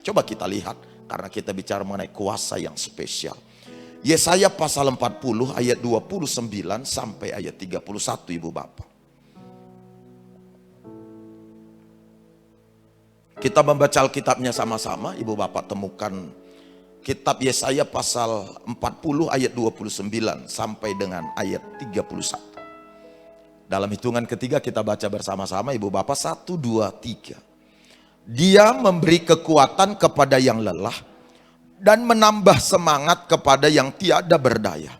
Coba kita lihat, karena kita bicara mengenai kuasa yang spesial. Yesaya pasal 40 ayat 29 sampai ayat 31 Ibu Bapak. Kita membaca Alkitabnya sama-sama, Ibu Bapak temukan kitab Yesaya pasal 40 ayat 29 sampai dengan ayat 31. Dalam hitungan ketiga kita baca bersama-sama Ibu Bapak, 1, 2, 3. Dia memberi kekuatan kepada yang lelah dan menambah semangat kepada yang tiada berdaya.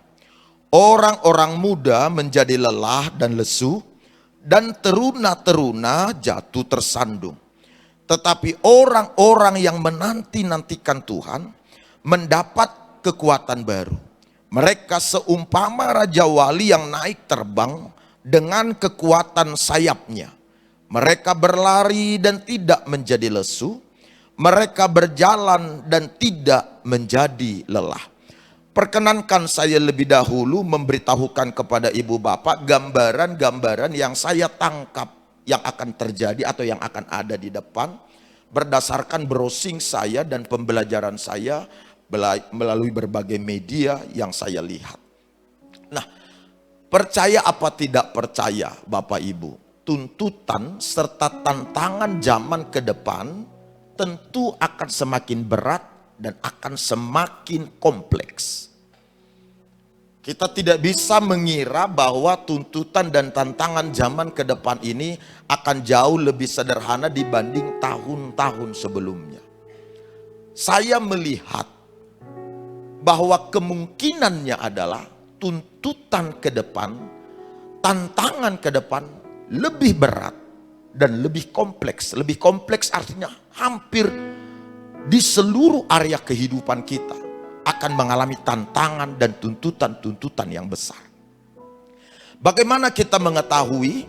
Orang-orang muda menjadi lelah dan lesu, dan teruna-teruna jatuh tersandung. Tetapi orang-orang yang menanti-nantikan Tuhan mendapat kekuatan baru. Mereka seumpama Raja Wali yang naik terbang dengan kekuatan sayapnya. Mereka berlari dan tidak menjadi lesu. Mereka berjalan dan tidak menjadi lelah. Perkenankan saya lebih dahulu memberitahukan kepada Ibu Bapak gambaran-gambaran yang saya tangkap yang akan terjadi atau yang akan ada di depan berdasarkan browsing saya dan pembelajaran saya melalui berbagai media yang saya lihat. Nah, percaya apa tidak percaya Bapak Ibu, tuntutan serta tantangan zaman ke depan tentu akan semakin berat dan akan semakin kompleks. Kita tidak bisa mengira bahwa tuntutan dan tantangan zaman ke depan ini akan jauh lebih sederhana dibanding tahun-tahun sebelumnya. Saya melihat bahwa kemungkinannya adalah tuntutan ke depan, tantangan ke depan lebih berat dan lebih kompleks. Lebih kompleks artinya hampir di seluruh area kehidupan kita akan mengalami tantangan dan tuntutan-tuntutan yang besar. Bagaimana kita mengetahui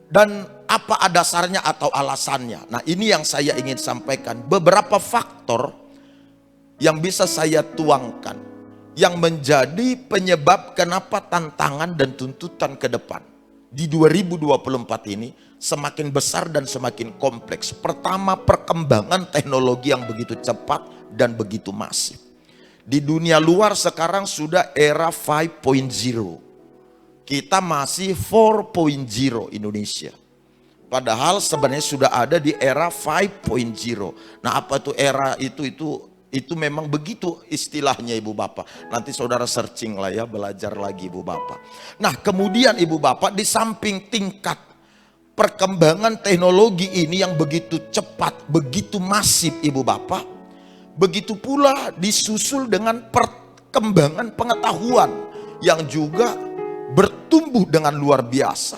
dan apa dasarnya atau alasannya? Nah, ini yang saya ingin sampaikan. Beberapa faktor yang bisa saya tuangkan yang menjadi penyebab kenapa tantangan dan tuntutan ke depan di 2024 ini semakin besar dan semakin kompleks. Pertama, perkembangan teknologi yang begitu cepat dan begitu masif. Di dunia luar sekarang sudah era 5.0. Kita masih 4.0 Indonesia. Padahal sebenarnya sudah ada di era 5.0. Nah, apa itu era itu memang begitu istilahnya Ibu Bapak. Nanti saudara searching lah ya, belajar lagi Ibu Bapak. Nah, kemudian Ibu Bapak, di samping tingkat perkembangan teknologi ini yang begitu cepat, begitu masif Ibu Bapak, begitu pula disusul dengan perkembangan pengetahuan yang juga bertumbuh dengan luar biasa.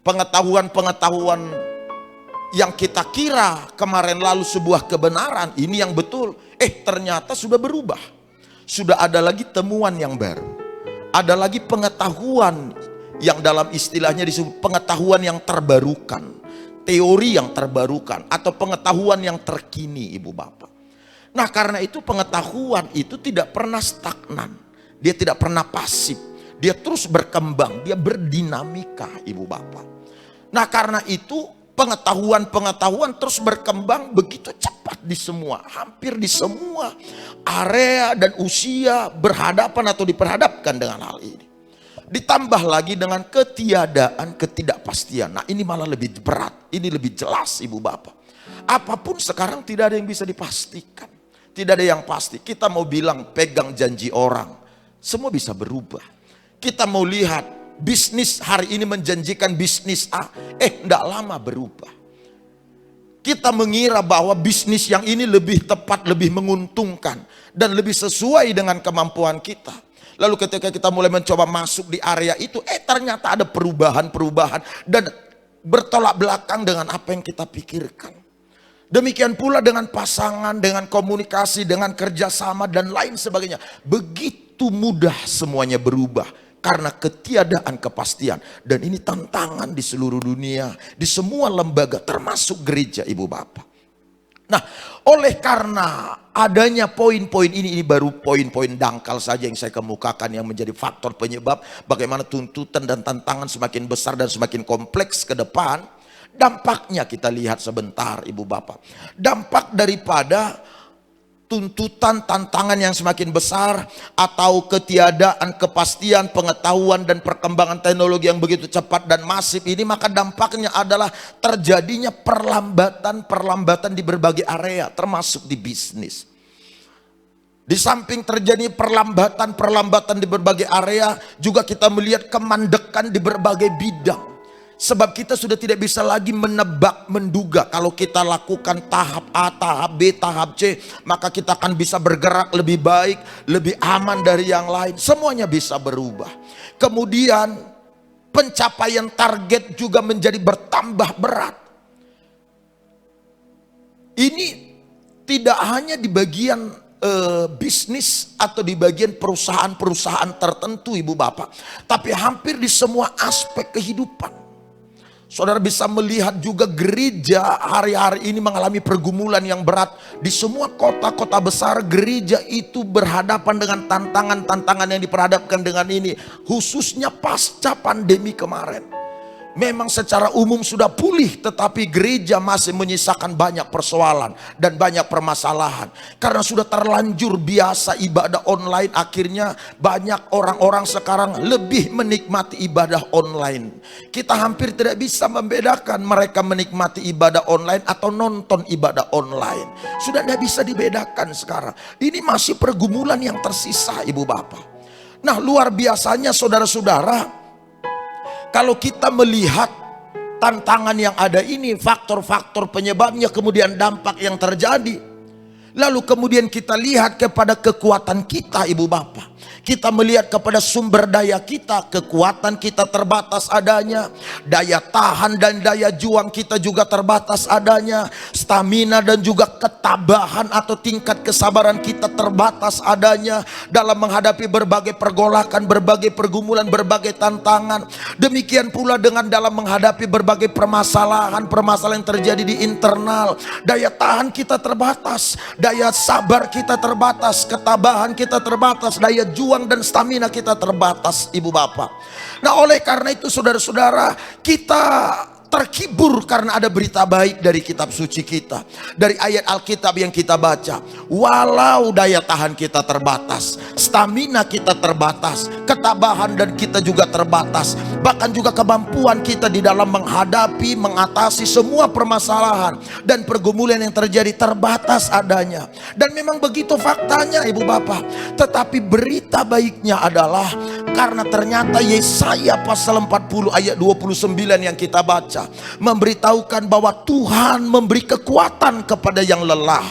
Pengetahuan-pengetahuan yang kita kira kemarin lalu sebuah kebenaran, ini yang betul, ternyata sudah berubah. Sudah ada lagi temuan yang baru. Ada lagi pengetahuan yang dalam istilahnya disebut pengetahuan yang terbarukan. Teori yang terbarukan atau pengetahuan yang terkini Ibu Bapak. Nah, karena itu pengetahuan itu tidak pernah stagnan. Dia tidak pernah pasif. Dia terus berkembang, dia berdinamika Ibu Bapak. Nah, karena itu pengetahuan terus berkembang begitu cepat di semua, hampir di semua area dan usia berhadapan atau diperhadapkan dengan hal ini. Ditambah lagi dengan ketidakpastian. Nah, ini malah lebih berat, ini lebih jelas Ibu Bapak. Apapun sekarang tidak ada yang bisa dipastikan. Tidak ada yang pasti. Kita mau bilang pegang janji orang, semua bisa berubah. Kita mau lihat bisnis hari ini menjanjikan bisnis A, tidak lama berubah. Kita mengira bahwa bisnis yang ini lebih tepat, lebih menguntungkan, dan lebih sesuai dengan kemampuan kita. Lalu ketika kita mulai mencoba masuk di area itu, ternyata ada perubahan-perubahan dan bertolak belakang dengan apa yang kita pikirkan. Demikian pula dengan pasangan, dengan komunikasi, dengan kerjasama dan lain sebagainya. Begitu mudah semuanya berubah karena ketiadaan kepastian. Dan ini tantangan di seluruh dunia, di semua lembaga termasuk gereja Ibu Bapak. Nah, oleh karena adanya poin-poin ini baru poin-poin dangkal saja yang saya kemukakan yang menjadi faktor penyebab bagaimana tuntutan dan tantangan semakin besar dan semakin kompleks ke depan. Dampaknya kita lihat sebentar ibu bapak. Dampak daripada tuntutan, tantangan yang semakin besar, atau ketiadaan kepastian pengetahuan dan perkembangan teknologi yang begitu cepat dan masif ini, maka dampaknya adalah terjadinya perlambatan di berbagai area, termasuk di bisnis. Di samping terjadi perlambatan di berbagai area, juga kita melihat kemandekan di berbagai bidang. Sebab kita sudah tidak bisa lagi menebak, menduga. Kalau kita lakukan tahap A, tahap B, tahap C, maka kita akan bisa bergerak lebih baik, lebih aman dari yang lain. Semuanya bisa berubah. Kemudian pencapaian target juga menjadi bertambah berat. Ini tidak hanya di bagian bisnis atau di bagian perusahaan-perusahaan tertentu ibu bapak, tapi hampir di semua aspek kehidupan. Saudara bisa melihat juga gereja hari-hari ini mengalami pergumulan yang berat. Di semua kota-kota besar gereja itu berhadapan dengan tantangan-tantangan yang diperhadapkan dengan ini. Khususnya pasca pandemi kemarin. Memang secara umum sudah pulih, tetapi gereja masih menyisakan banyak persoalan dan banyak permasalahan. Karena sudah terlanjur biasa ibadah online, akhirnya banyak orang-orang sekarang lebih menikmati ibadah online. Kita hampir tidak bisa membedakan mereka menikmati ibadah online atau nonton ibadah online. Sudah tidak bisa dibedakan sekarang. Ini masih pergumulan yang tersisa ibu bapak. Nah, luar biasanya saudara-saudara, kalau kita melihat tantangan yang ada ini, faktor-faktor penyebabnya, kemudian dampak yang terjadi. Lalu kemudian kita lihat kepada kekuatan kita ibu bapak. Kita melihat kepada sumber daya kita, kekuatan kita terbatas adanya, daya tahan dan daya juang kita juga terbatas adanya, stamina dan juga ketabahan atau tingkat kesabaran kita terbatas adanya dalam menghadapi berbagai pergolakan, berbagai pergumulan, berbagai tantangan. Demikian pula dengan dalam menghadapi berbagai permasalahan yang terjadi di internal. Daya tahan kita terbatas, daya sabar kita terbatas, ketabahan kita terbatas, daya juang dan stamina kita terbatas ibu bapak. Nah, oleh karena itu saudara-saudara, kita terkibur karena ada berita baik dari kitab suci kita, dari ayat Alkitab yang kita baca. Walau daya tahan kita terbatas, stamina kita terbatas, ketabahan dan kita juga terbatas, bahkan juga kemampuan kita di dalam menghadapi, mengatasi semua permasalahan dan pergumulan yang terjadi terbatas adanya. Dan memang begitu faktanya ibu bapak. Tetapi berita baiknya adalah karena ternyata Yesaya pasal 40 ayat 29 yang kita baca memberitahukan bahwa Tuhan memberi kekuatan kepada yang lelah.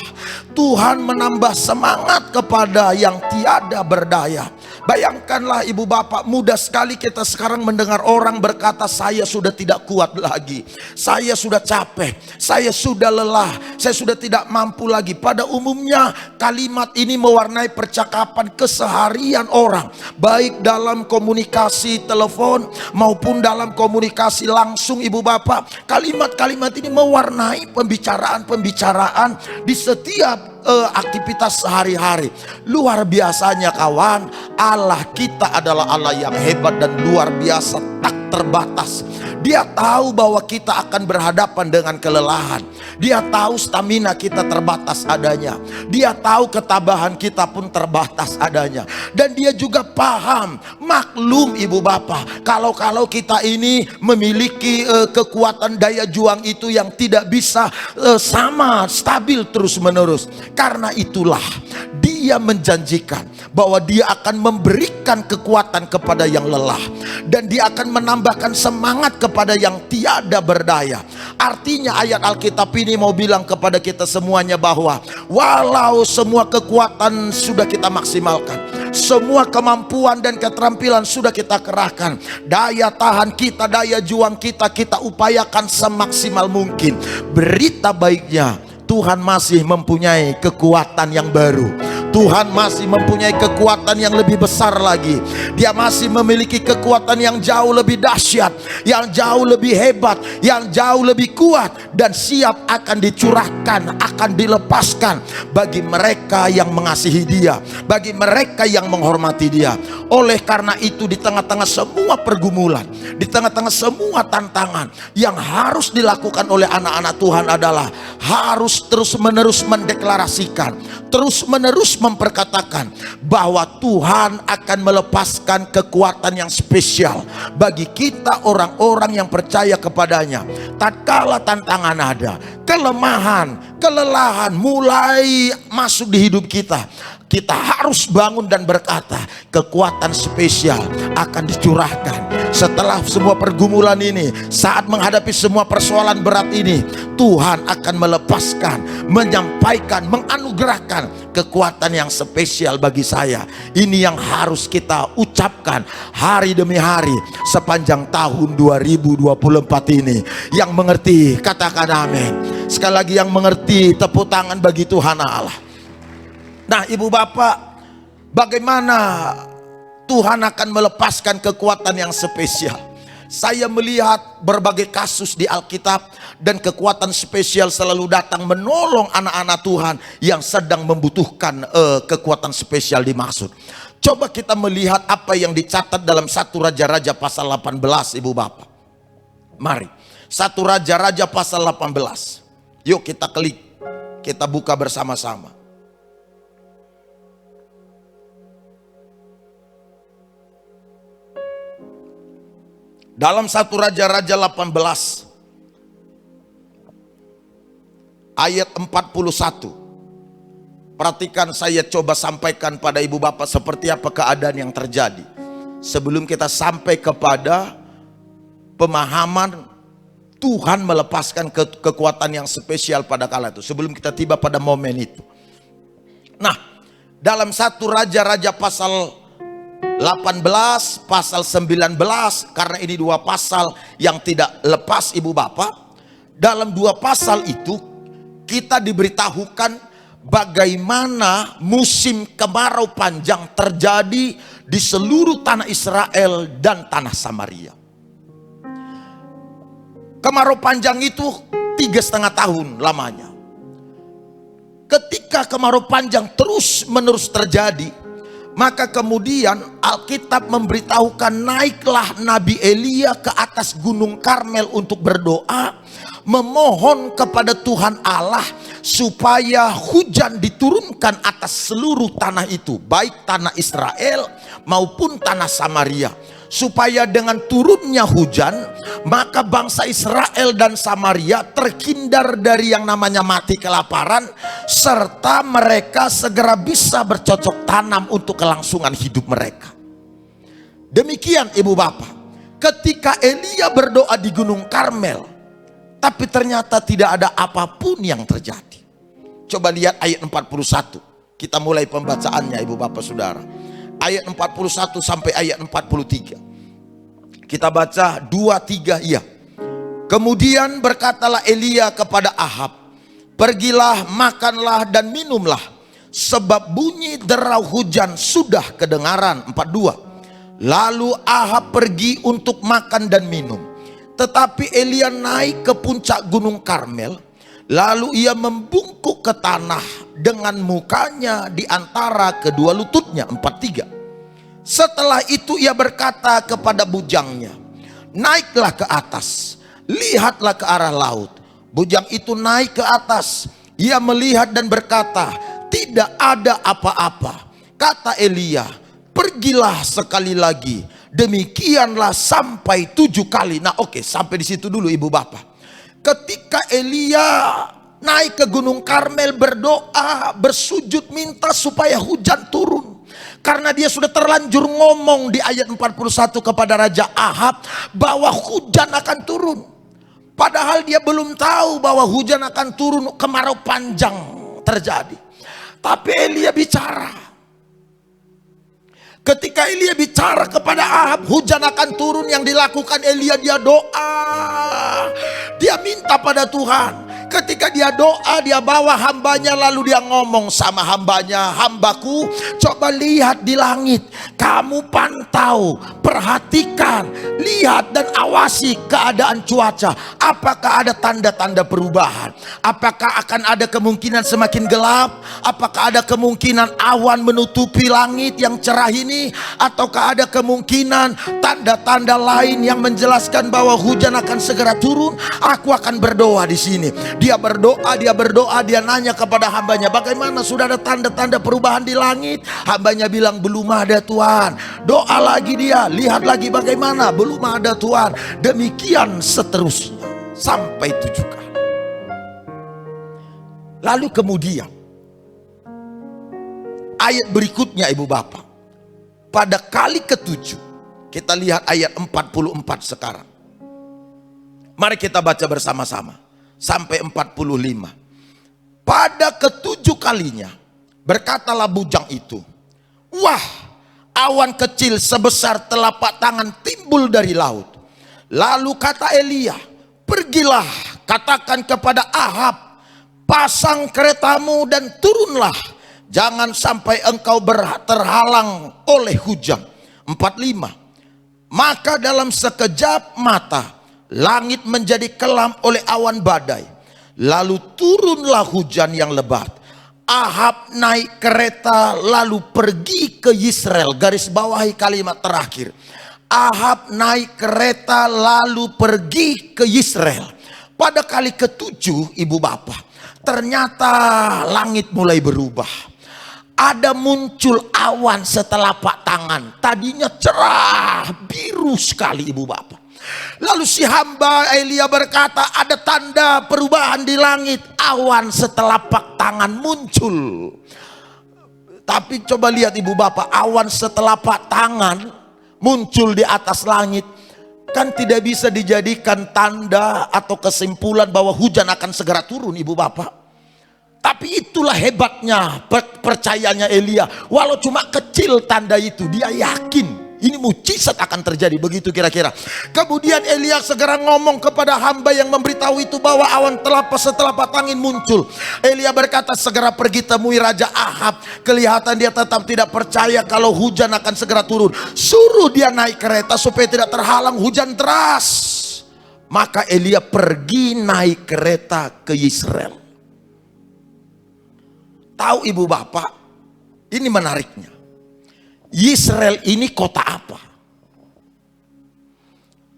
Tuhan menambah semangat kepada yang tiada berdaya. Bayangkanlah ibu bapak, mudah sekali kita sekarang mendengar orang berkata, saya sudah tidak kuat lagi, saya sudah capek, saya sudah lelah, saya sudah tidak mampu lagi. Pada umumnya kalimat ini mewarnai percakapan keseharian orang, baik dalam komunikasi telepon maupun dalam komunikasi langsung ibu bapak. Kalimat-kalimat ini mewarnai pembicaraan di setiap aktivitas sehari-hari. Luar biasanya kawan, Allah kita adalah Allah yang hebat dan luar biasa, tak terbatas. Dia tahu bahwa kita akan berhadapan dengan kelelahan. Dia tahu stamina kita terbatas adanya. Dia tahu ketabahan kita pun terbatas adanya. Dan dia juga paham, maklum ibu bapak, kalau kita ini memiliki kekuatan daya juang itu yang tidak bisa sama stabil terus menerus. Karena itulah dia menjanjikan bahwa dia akan memberikan kekuatan kepada yang lelah, dan dia akan menambahkan semangat kepada yang tiada berdaya. Artinya ayat Alkitab ini mau bilang kepada kita semuanya bahwa walau semua kekuatan sudah kita maksimalkan, semua kemampuan dan keterampilan sudah kita kerahkan, daya tahan kita, daya juang kita upayakan semaksimal mungkin, berita baiknya Tuhan masih mempunyai kekuatan yang baru. Tuhan masih mempunyai kekuatan yang lebih besar lagi. Dia masih memiliki kekuatan yang jauh lebih dahsyat, yang jauh lebih hebat, yang jauh lebih kuat, dan siap akan dicurahkan, akan dilepaskan bagi mereka yang mengasihi Dia, bagi mereka yang menghormati Dia. Oleh karena itu, di tengah-tengah semua pergumulan, di tengah-tengah semua tantangan, yang harus dilakukan oleh anak-anak Tuhan adalah harus terus-menerus mendeklarasikan, terus-menerus memperkatakan bahwa Tuhan akan melepaskan kekuatan yang spesial bagi kita orang-orang yang percaya kepadanya. Tatkala tantangan ada, kelemahan, kelelahan mulai masuk di hidup kita, kita harus bangun dan berkata, kekuatan spesial akan dicurahkan. Setelah semua pergumulan ini, saat menghadapi semua persoalan berat ini, Tuhan akan melepaskan, menyampaikan, menganugerahkan kekuatan yang spesial bagi saya. Ini yang harus kita ucapkan hari demi hari sepanjang tahun 2024 ini. Yang mengerti katakan amin. Sekali lagi, yang mengerti tepuk tangan bagi Tuhan Allah. Nah, ibu bapak, bagaimana Tuhan akan melepaskan kekuatan yang spesial? Saya melihat berbagai kasus di Alkitab, dan kekuatan spesial selalu datang menolong anak-anak Tuhan yang sedang membutuhkan kekuatan spesial dimaksud. Coba kita melihat apa yang dicatat dalam 1 Raja-Raja pasal 18, ibu bapak. Mari, 1 Raja-Raja pasal 18. Yuk kita klik, kita buka bersama-sama. Dalam 1 Raja-Raja 18 ayat 41. Perhatikan, saya coba sampaikan pada ibu bapak seperti apa keadaan yang terjadi sebelum kita sampai kepada pemahaman Tuhan melepaskan kekuatan yang spesial pada kala itu, sebelum kita tiba pada momen itu. Nah, dalam 1 Raja-Raja pasal 18, pasal 19, karena ini dua pasal yang tidak lepas ibu bapak. Dalam dua pasal itu kita diberitahukan bagaimana musim kemarau panjang terjadi di seluruh tanah Israel dan tanah Samaria. Kemarau panjang itu 3,5 tahun lamanya. Ketika kemarau panjang terus menerus terjadi, maka kemudian Alkitab memberitahukan naiklah Nabi Elia ke atas Gunung Karmel untuk berdoa, memohon kepada Tuhan Allah supaya hujan diturunkan atas seluruh tanah itu, baik tanah Israel maupun tanah Samaria. Supaya dengan turunnya hujan, maka bangsa Israel dan Samaria terhindar dari yang namanya mati kelaparan, serta mereka segera bisa bercocok tanam untuk kelangsungan hidup mereka. Demikian ibu bapak, ketika Elia berdoa di Gunung Karmel, tapi ternyata tidak ada apapun yang terjadi. Coba lihat ayat 41. Kita mulai pembacaannya ibu bapak saudara. Ayat 41 sampai ayat 43. Kita baca 2-3 iya. Kemudian berkatalah Elia kepada Ahab, pergilah, makanlah dan minumlah, sebab bunyi derau hujan sudah kedengaran. 42. Lalu Ahab pergi untuk makan dan minum. Tetapi Elia naik ke puncak Gunung Karmel, lalu ia membungkuk ke tanah dengan mukanya di antara kedua lututnya. 43. Setelah itu ia berkata kepada bujangnya, naiklah ke atas, lihatlah ke arah laut. Bujang itu naik ke atas, ia melihat dan berkata, tidak ada apa-apa. Kata Elia, pergilah sekali lagi. Demikianlah sampai 7 kali. Nah oke, sampai di situ dulu ibu bapak. Ketika Elia naik ke Gunung Karmel berdoa, bersujud minta supaya hujan turun. Karena dia sudah terlanjur ngomong di ayat 41 kepada Raja Ahab bahwa hujan akan turun. Padahal dia belum tahu bahwa hujan akan turun, kemarau panjang terjadi. Tapi Elia bicara. Ketika Elia bicara kepada Ahab, hujan akan turun, yang dilakukan Elia, dia doa. Dia minta pada Tuhan. ketika dia doa, dia bawa hambanya, lalu dia ngomong sama hambanya, "Hambaku, coba lihat di langit, kamu pantau, perhatikan, lihat dan awasi keadaan cuaca. Apakah ada tanda-tanda perubahan? Apakah akan ada kemungkinan semakin gelap? Apakah ada kemungkinan awan menutupi langit yang cerah ini? Ataukah ada kemungkinan tanda-tanda lain yang menjelaskan bahwa hujan akan segera turun?" Aku akan berdoa di sini. Dia berdoa, dia nanya kepada hambanya, "Bagaimana, sudah ada tanda-tanda perubahan di langit?" Hambanya bilang, "Belum ada, Tuhan." Doa lagi dia, lihat lagi, "Bagaimana?" "Belum ada, Tuhan." Demikian seterusnya sampai 7 kali. Lalu kemudian ayat berikutnya, ibu bapak, pada kali ke-7, kita lihat ayat 44 sekarang. Mari kita baca bersama-sama sampai 45. Pada ke-7 kalinya berkatalah bujang itu, "Wah, awan kecil sebesar telapak tangan timbul dari laut." Lalu kata Elia, "Pergilah, katakan kepada Ahab, pasang keretamu dan turunlah, jangan sampai engkau terhalang oleh hujan." 45. Maka dalam sekejap mata langit menjadi kelam oleh awan badai, lalu turunlah hujan yang lebat. Ahab naik kereta lalu pergi ke Yisrael. Garis bawahi kalimat terakhir. Ahab naik kereta lalu pergi ke Yisrael. Pada kali ke-7, ibu bapak, ternyata langit mulai berubah. Ada muncul awan setelapak tangan. Tadinya cerah, biru sekali, ibu bapak. Lalu si hamba Elia berkata, "Ada tanda perubahan di langit." Awan setelapak tangan muncul. Tapi coba lihat ibu bapak, awan setelapak tangan muncul di atas langit, kan tidak bisa dijadikan tanda atau kesimpulan bahwa hujan akan segera turun, ibu bapak. Tapi itulah hebatnya percayanya Elia. Walau cuma kecil tanda itu, dia yakin ini mukjizat akan terjadi, begitu kira-kira. Kemudian Elia segera ngomong kepada hamba yang memberitahu itu bahwa awan setelapak tangan muncul. Elia berkata, "Segera pergi temui Raja Ahab." Kelihatan dia tetap tidak percaya kalau hujan akan segera turun. Suruh dia naik kereta supaya tidak terhalang hujan deras. Maka Elia pergi naik kereta ke Yisrael. Tahu ibu bapak, ini menariknya. Yisrael ini kota apa?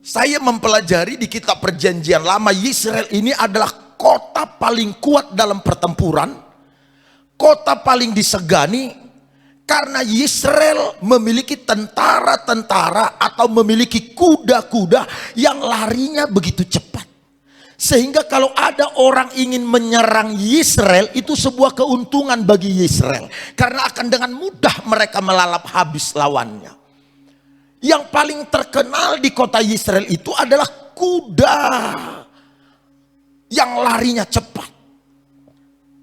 Saya mempelajari di kitab Perjanjian Lama, Yisrael ini adalah kota paling kuat dalam pertempuran, kota paling disegani, karena Yisrael memiliki tentara-tentara atau memiliki kuda-kuda yang larinya begitu cepat. Sehingga kalau ada orang ingin menyerang Yisrael, itu sebuah keuntungan bagi Yisrael. Karena akan dengan mudah mereka melalap habis lawannya. Yang paling terkenal di kota Yisrael itu adalah kuda yang larinya cepat.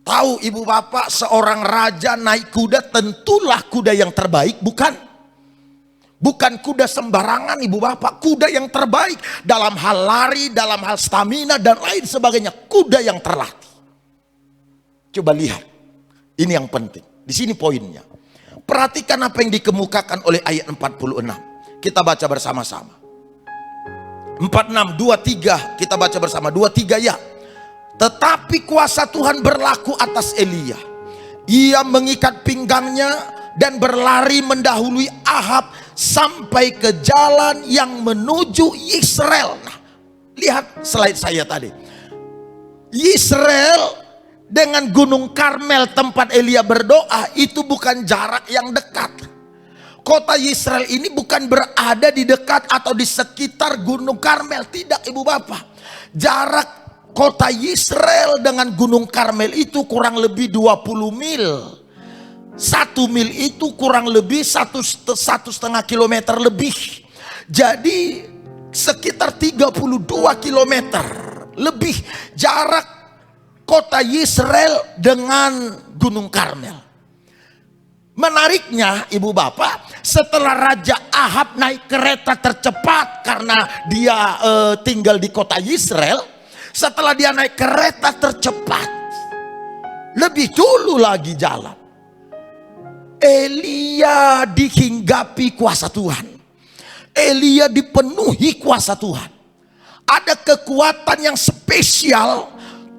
Tahu ibu bapak, seorang raja naik kuda tentulah kuda yang terbaik, bukan? Bukan kuda sembarangan ibu bapak, kuda yang terbaik dalam hal lari, dalam hal stamina dan lain sebagainya, kuda yang terlatih. Coba lihat, ini yang penting. Di sini poinnya. Perhatikan apa yang dikemukakan oleh ayat 46. Kita baca bersama-sama. 46, 23, kita baca bersama. 23 ya. Tetapi kuasa Tuhan berlaku atas Elia. Ia mengikat pinggangnya dan berlari mendahului Ahab sampai ke jalan yang menuju Yisrael. Nah, lihat slide saya tadi. Yisrael dengan Gunung Karmel tempat Elia berdoa itu bukan jarak yang dekat. Kota Yisrael ini bukan berada di dekat atau di sekitar Gunung Karmel, tidak ibu bapak. Jarak kota Yisrael dengan Gunung Karmel itu kurang lebih 20 mil. 1 mil itu kurang lebih 1,5 kilometer lebih. Jadi sekitar 32 kilometer lebih jarak kota Yisrael dengan Gunung Karmel. Menariknya ibu bapak, setelah Raja Ahab naik kereta tercepat karena dia tinggal di kota Yisrael, Setelah dia naik kereta tercepat, lebih dulu lagi jalan, Elia dihinggapi kuasa Tuhan. Elia dipenuhi kuasa Tuhan. Ada kekuatan yang spesial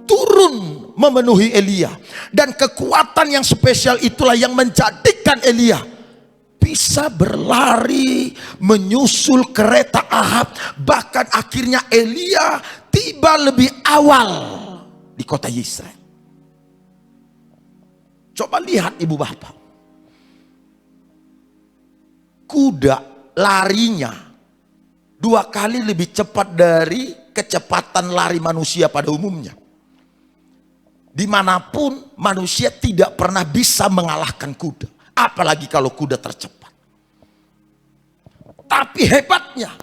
turun memenuhi Elia. Dan kekuatan yang spesial itulah yang menjadikan Elia bisa berlari menyusul kereta Ahab. Bahkan akhirnya Elia tiba lebih awal di kota Yesreel. Coba lihat ibu bapak, kuda larinya 2 kali lebih cepat dari kecepatan lari manusia pada umumnya. Dimanapun manusia tidak pernah bisa mengalahkan kuda, apalagi kalau kuda tercepat. Tapi hebatnya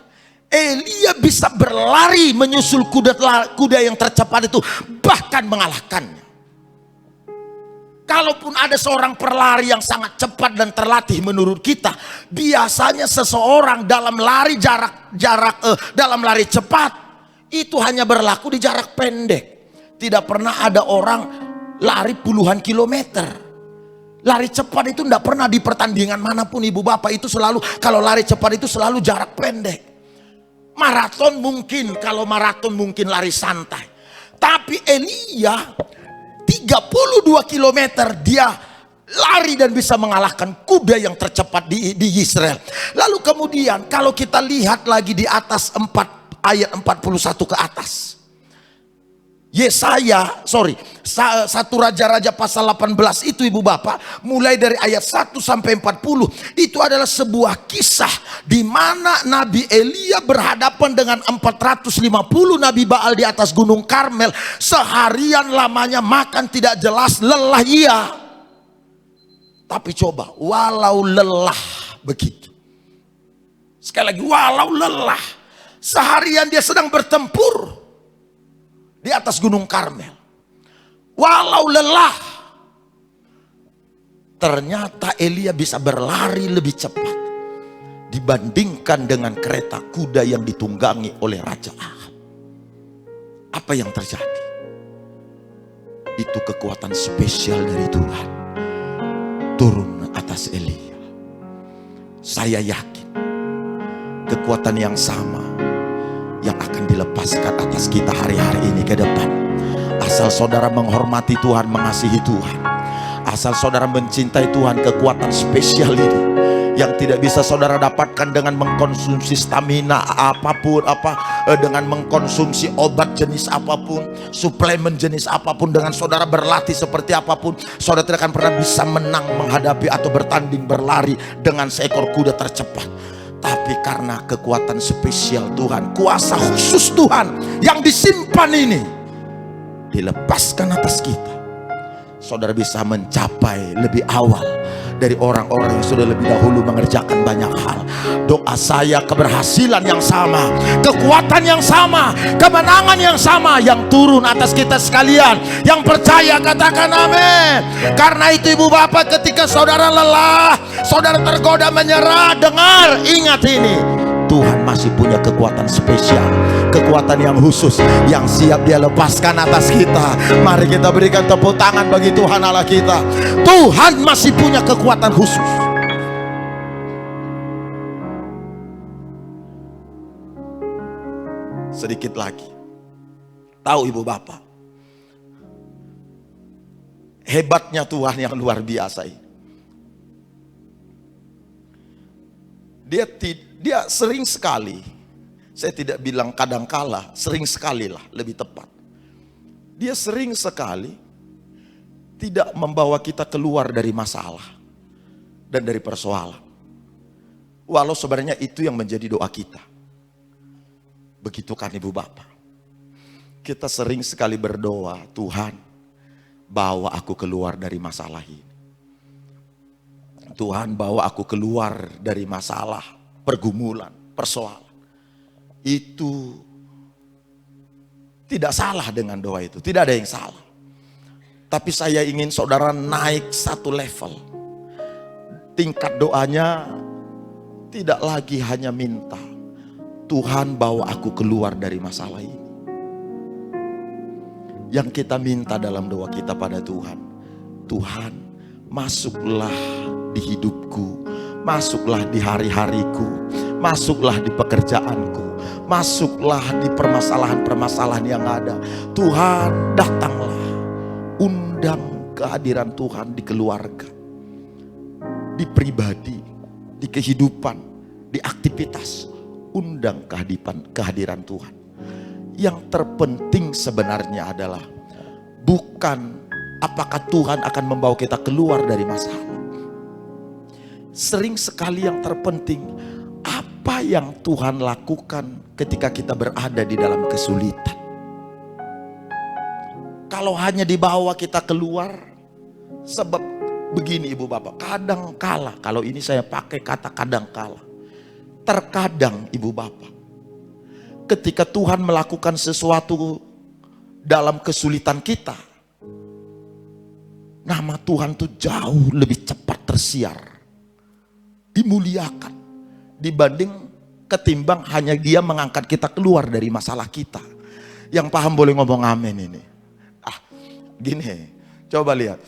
Elia bisa berlari menyusul kuda yang tercepat itu, bahkan mengalahkannya. Kalaupun ada seorang pelari yang sangat cepat dan terlatih menurut kita, biasanya seseorang dalam lari dalam lari cepat itu hanya berlaku di jarak pendek. Tidak pernah ada orang lari puluhan kilometer. Lari cepat itu tidak pernah di pertandingan manapun ibu bapak, itu selalu, kalau lari cepat itu selalu jarak pendek. Maraton mungkin, kalau maraton mungkin lari santai. Tapi Elia 32 kilometer dia lari dan bisa mengalahkan kuda yang tercepat di Yesreel. Lalu kemudian kalau kita lihat lagi di atas ayat 41 ke atas. Satu Raja-Raja pasal 18 itu ibu bapak, mulai dari ayat 1 sampai 40, itu adalah sebuah kisah di mana Nabi Elia berhadapan dengan 450 Nabi Baal di atas Gunung Karmel. Seharian lamanya makan tidak jelas, lelah iya. Tapi coba, walau lelah begitu, sekali lagi, walau lelah, seharian dia sedang bertempur di atas Gunung Karmel. Walau lelah, ternyata Elia bisa berlari lebih cepat dibandingkan dengan kereta kuda yang ditunggangi oleh Raja Ahab. Apa yang terjadi? Itu kekuatan spesial dari Tuhan turun atas Elia. Saya yakin kekuatan yang sama yang akan dilepaskan atas kita hari-hari ini ke depan. Asal saudara menghormati Tuhan, mengasihi Tuhan, asal saudara mencintai Tuhan, kekuatan spesial ini yang tidak bisa saudara dapatkan dengan mengkonsumsi stamina apapun, dengan mengkonsumsi obat jenis apapun, suplemen jenis apapun, dengan saudara berlatih seperti apapun, saudara tidak akan pernah bisa menang menghadapi atau bertanding berlari dengan seekor kuda tercepat. Tapi karena kekuatan spesial Tuhan, kuasa khusus Tuhan yang disimpan ini dilepaskan atas kita, saudara bisa mencapai lebih awal dari orang-orang yang sudah lebih dahulu mengerjakan banyak hal. Doa saya, keberhasilan yang sama, kekuatan yang sama, kemenangan yang sama yang turun atas kita sekalian. Yang percaya katakan amin. Karena itu ibu bapak, ketika saudara lelah, saudara tergoda menyerah, dengar, ingat ini, Tuhan masih punya kekuatan spesial, kekuatan yang khusus yang siap dia lepaskan atas kita. Mari kita berikan tepuk tangan bagi Tuhan Allah kita. Tuhan masih punya kekuatan khusus. Sedikit lagi, tahu ibu bapak, hebatnya Tuhan yang luar biasa ini. Dia sering sekali, saya tidak bilang kadangkala, sering sekali lah lebih tepat. Dia sering sekali tidak membawa kita keluar dari masalah dan dari persoalan. Walau sebenarnya itu yang menjadi doa kita. Begitu kan ibu bapak? Kita sering sekali berdoa, Tuhan bawa aku keluar dari masalah ini. Tuhan bawa aku keluar dari masalah, pergumulan, persoalan. Itu tidak salah dengan doa itu, tidak ada yang salah. Tapi saya ingin saudara naik satu level. Tingkat doanya tidak lagi hanya minta, Tuhan bawa aku keluar dari masalah ini. yang kita minta dalam doa kita pada Tuhan. Tuhan, masuklah di hidupku, masuklah di hari-hariku, masuklah di pekerjaanku, masuklah di permasalahan-permasalahan yang ada. Tuhan, datanglah, undang kehadiran Tuhan di keluarga, di pribadi, di kehidupan, di aktivitas. Undang kehadiran Tuhan. Yang terpenting sebenarnya adalah bukan apakah Tuhan akan membawa kita keluar dari masalah. Sering sekali yang terpenting apa yang Tuhan lakukan ketika kita berada di dalam kesulitan. Kalau hanya dibawa kita keluar, sebab begini Ibu Bapak, kadang kala, kalau ini saya pakai kata kadang kala, terkadang Ibu Bapak, ketika Tuhan melakukan sesuatu dalam kesulitan kita, nama Tuhan tuh jauh lebih cepat tersiar, dimuliakan dibanding ketimbang hanya Dia mengangkat kita keluar dari masalah kita. Yang paham boleh ngomong amin ini. Gini, coba lihat.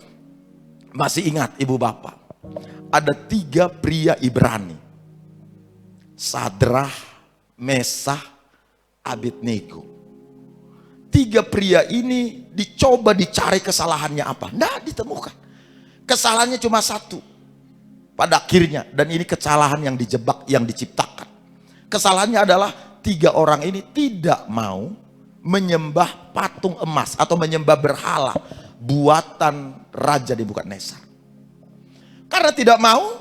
Masih ingat Ibu Bapak, ada 3 pria Ibrani, Sadrah, Mesah, Abednego. 3 pria ini dicoba dicari kesalahannya apa, nggak ditemukan. Kesalahannya cuma satu pada akhirnya, dan ini kesalahan yang dijebak, yang diciptakan. Kesalahannya adalah 3 orang ini tidak mau menyembah patung emas atau menyembah berhala buatan Raja Nebukadnezar. Karena tidak mau,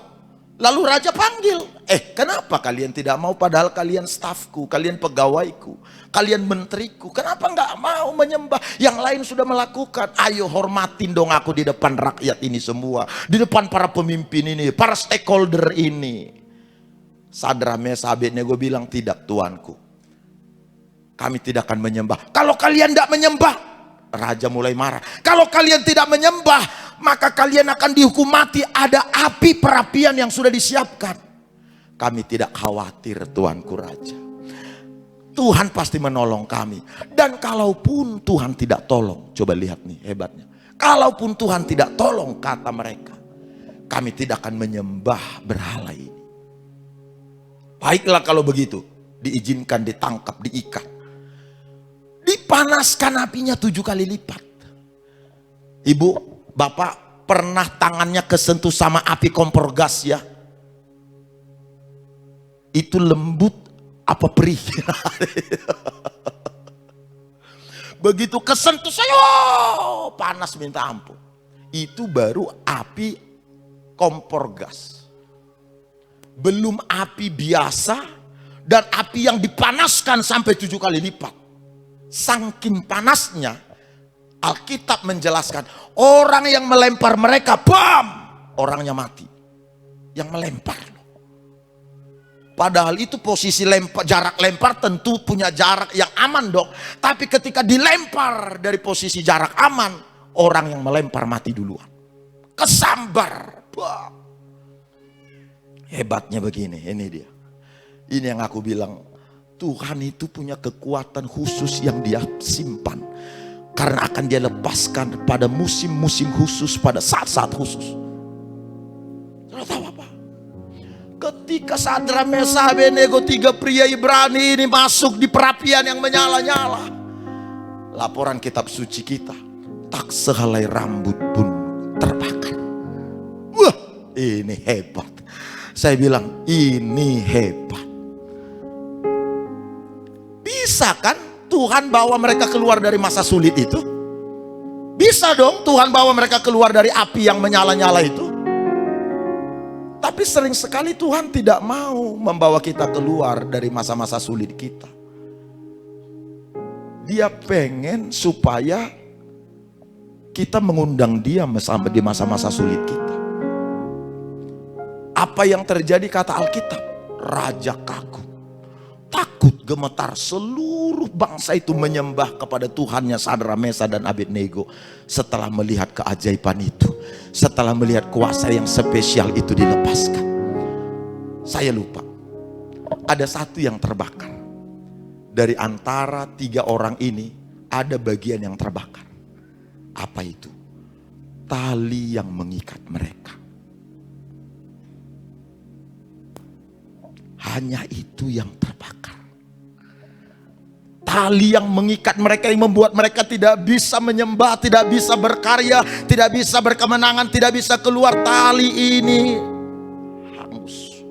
lalu raja panggil, kenapa kalian tidak mau, padahal kalian stafku, kalian pegawaiku, kalian menteriku, kenapa nggak mau menyembah? Yang lain sudah melakukan. Ayo hormatin dong aku di depan rakyat ini semua, di depan para pemimpin ini, para stakeholder ini. Sadrah, Mesah, Abednego bilang, tidak tuanku, kami tidak akan menyembah. Kalau kalian tidak menyembah, raja mulai marah. Kalau kalian tidak menyembah, maka kalian akan dihukum mati. Ada api perapian yang sudah disiapkan. Kami tidak khawatir tuanku raja. Tuhan pasti menolong kami. Dan kalaupun Tuhan tidak tolong, coba lihat nih hebatnya. Kalaupun Tuhan tidak tolong, kata mereka, kami tidak akan menyembah berhala ini. Baiklah kalau begitu, diizinkan, ditangkap, diikat. Dipanaskan apinya 7 kali lipat. Ibu, Bapak pernah tangannya kesentuh sama api kompor gas ya? Itu lembut apa perih? Begitu kesentuh saya, panas minta ampun. Itu baru api kompor gas. Belum api biasa dan api yang dipanaskan sampai 7 kali lipat. Saking panasnya, Alkitab menjelaskan, orang yang melempar mereka, bam, orangnya mati. Yang melempar. Padahal itu posisi lempar, jarak lempar tentu punya jarak yang aman dong. Tapi ketika dilempar dari posisi jarak aman, orang yang melempar mati duluan. Kesambar. Bam. Hebatnya begini, ini dia. Ini yang aku bilang, Tuhan itu punya kekuatan khusus yang Dia simpan. Karena akan Dia lepaskan pada musim-musim khusus, pada saat-saat khusus. Saudara tahu apa? Ketika Sadrah, Mesah, Abednego, 3 pria Ibrani ini masuk di perapian yang menyala-nyala. Laporan kitab suci kita, tak sehelai rambut pun terbakar. Wah, ini hebat. Saya bilang, ini hebat. Bisa kan Tuhan bawa mereka keluar dari masa sulit itu? Bisa dong Tuhan bawa mereka keluar dari api yang menyala-nyala itu. Tapi sering sekali Tuhan tidak mau membawa kita keluar dari masa-masa sulit kita. Dia pengen supaya kita mengundang Dia di masa-masa sulit kita. Apa yang terjadi kata Alkitab? Raja kagum, takut, gemetar. Seluruh bangsa itu menyembah kepada Tuhannya Sadrah, Mesah, dan Abednego. Setelah melihat keajaiban itu, setelah melihat kuasa yang spesial itu dilepaskan. Saya lupa, ada satu yang terbakar. Dari antara 3 orang ini, ada bagian yang terbakar. Apa itu? Tali yang mengikat mereka. Hanya itu yang terbakar. Tali yang mengikat mereka, yang membuat mereka tidak bisa menyembah, tidak bisa berkarya, tidak bisa berkemenangan, tidak bisa keluar. Tali ini hangus.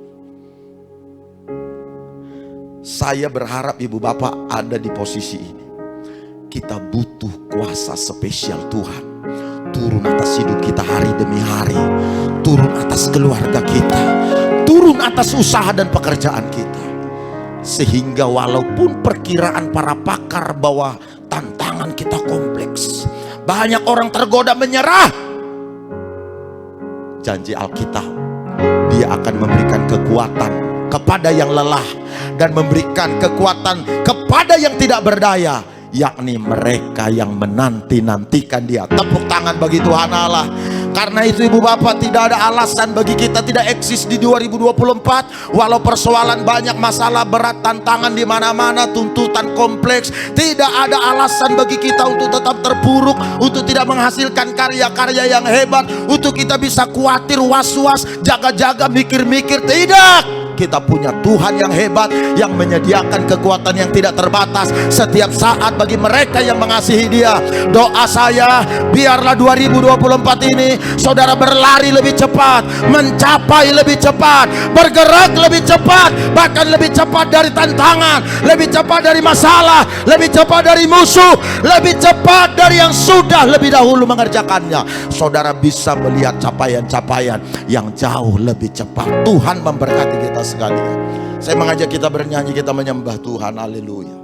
Saya berharap ibu bapak ada di posisi ini. Kita butuh kuasa spesial Tuhan turun atas hidup kita hari demi hari, turun atas keluarga kita, turun atas usaha dan pekerjaan kita, sehingga walaupun perkiraan para pakar bahwa tantangan kita kompleks, banyak orang tergoda menyerah, janji Alkitab, Dia akan memberikan kekuatan kepada yang lelah dan memberikan kekuatan kepada yang tidak berdaya, yakni mereka yang menanti-nantikan Dia. Tepuk tangan bagi Tuhan Allah. Karena itu ibu bapak, tidak ada alasan bagi kita tidak eksis di 2024. Walau persoalan banyak, masalah berat, tantangan di mana-mana, tuntutan kompleks, tidak ada alasan bagi kita untuk tetap terpuruk, untuk tidak menghasilkan karya-karya yang hebat, untuk kita bisa khawatir, was-was, jaga-jaga, mikir-mikir. Tidak. Kita punya Tuhan yang hebat, yang menyediakan kekuatan yang tidak terbatas setiap saat bagi mereka yang mengasihi Dia. Doa saya, biarlah 2024 ini saudara berlari lebih cepat, mencapai lebih cepat, bergerak lebih cepat, bahkan lebih cepat dari tantangan, lebih cepat dari masalah, lebih cepat dari musuh, lebih cepat dari yang sudah lebih dahulu mengerjakannya. Saudara bisa melihat capaian-capaian yang jauh lebih cepat. Tuhan memberkati kita sekalian. Saya mengajak kita bernyanyi, kita menyembah Tuhan. Haleluya.